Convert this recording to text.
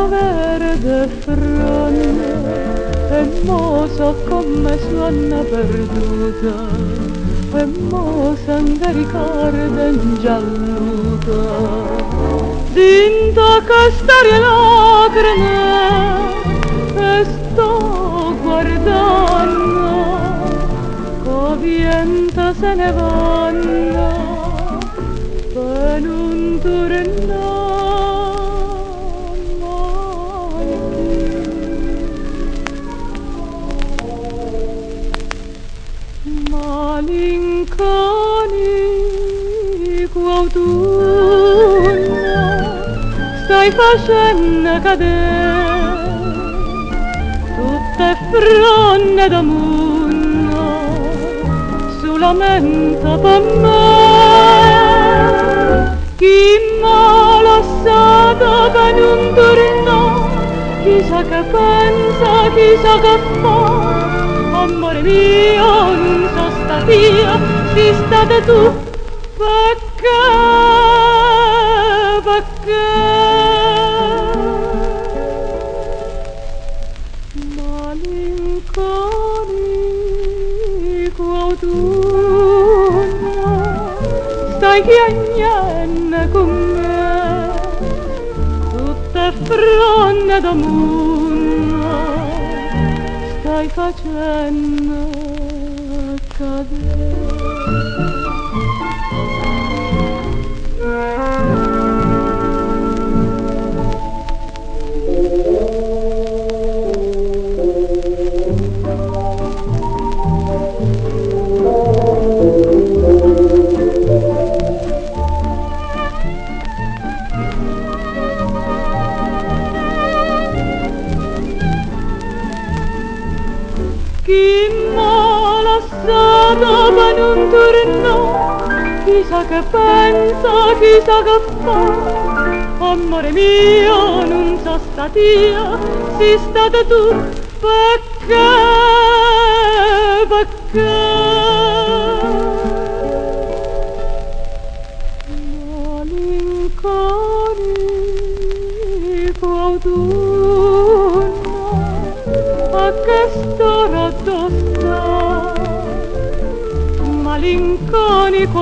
cielo verde fronda e mo so come suona perduta e mo sente ricorda ingialluta dinta queste lacrime e sto guardando co vento se ne vanno per non tornare malinconico autunno stai facendo cadere tutte fronde da munno sulla mente per me chi m'ha lasciato per non tornare chissà che pensa, chissà che fa amore mio, non so stata io, sei stata tu, perché? Malinconico autunno, stai chiagnando con me, tutte fronde d'amore stai facendo cadere. Chi m'ha lasciato per non tornare, chissà che pensa, chissà che fa. Amore mio, non so stata io, sei stata tu, perché? Malinconico autunno, a che st'ora sta, malinconico